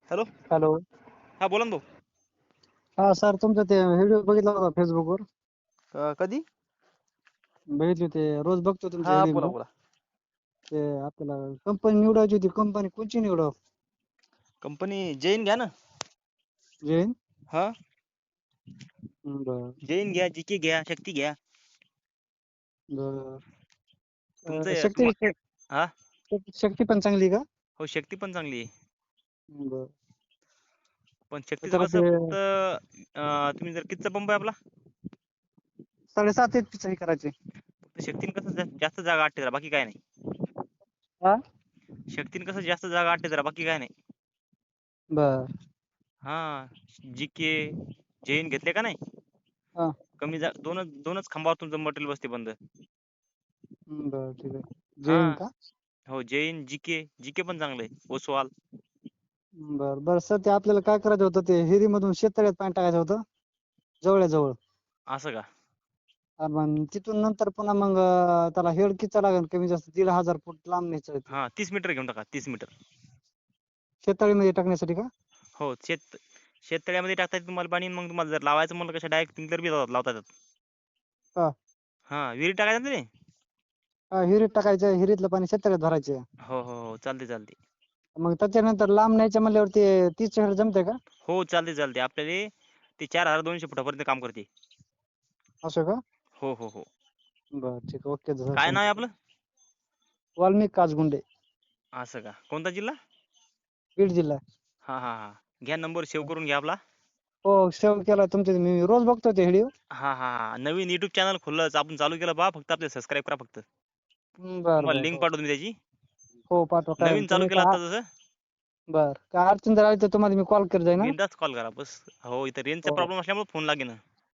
Hello. Hello. हा बोला ना भाऊ. हा सर, तुमचा ते व्हिडिओ बघितला होता फेसबुकवर. कधी? बघितले ते, रोज बघतो तुमचा हा बोला व्हिडिओ. बोला. ते आपल्याला कंपनी निवडायची होती, कंपनी कोणची निवडाव? कंपनी जैन घ्या ना. जैन? हा बर जैन घ्या, जीके घ्या, शक्ती घ्या. बर. तुमचं शक्ती हा शक्ती पण चांगली आहे का? हो, शक्ती पण चांगली आहे. बर. पण शक्तीचं त्याला कसं ते फक्त तुम्ही जर कितीचा पंप आहे आपला? 7.5 HP हे करायचे. फक्त शक्तीने कसं जास्त जागा आटते जरा, बाकी काय नाही. हा. शक्तीने कसं जास्त जागा आटते जरा, बाकी काय नाही. बर. हा जीके जैन घेतले का नाही, हा. कमी दोनच खांबावर तुमचं मटेरियल बसते बंद. बर, ठीक आहे. हा जैन का? हो, जैन जीके पण चांगलं आहे. ओसवाल. बर बर सर, ते आपल्याला काय करायचं होतं, ते हिरी मधून शेततळ्यात पाणी टाकायचं होतं, जवळ. असं का? मग तिथून नंतर पुन्हा मग त्याला हेड किती लागेल, कमी जास्त 1,500 फूट लांब न्यायचं आहे ते. हा 30 मीटर घेऊन टाका, 30 मीटर. शेततळीमध्ये टाकण्यासाठी का? हो, शेततळ्यामध्ये टाकता येतं तुम्हाला पाणी. मग तुम्हाला जर लावायचं म्हणलं कशा डायरेक्ट स्प्रिंकलर बी लावता येतात. हा. हा विहिरीत टाकायचं ना ते. हा, हिरीत टाकायचं, हिरीतलं पाणी शेततळ्यात भरायचे. हो चालते. मग त्याच्यानंतर लांब न्यायचं म्हणल्यावरती 30 हेड जमतंय का? हो चालते. आपल्याला ते 4200 फुटापर्यंत काम करते. असं का? हो. बर, ठीक आहे. ओके सर, काय नाव आहे थँक्यू. आपलं? वाल्मिक काचगुंडे, असं का? कोणता जिल्हा? बीड जिल्हा. हा. घ्या, नंबर सेव्ह करून घ्या आपला. हो, सेव्ह केला तुमचे. मी रोज बघतो ते व्हिडिओ. हा. नवीन युट्यूब चॅनल खुललं, आपण चालू केलं पहा. फक्त आपले सबस्क्राईब करा फक्त. तुम्हाला बर. लिंक हो पाठवतो मी त्याची. हो, पाठवा. काय नवीन चालू तुम्ही केलं आता तसं. बर, काय अडचण जर आली तर तुम्हाला मी कॉल करत जाईन. बिनधास्त कॉल करा बस. हो, इथं रेंजचा हो प्रॉब्लेम असल्यामुळे फोन लागेना.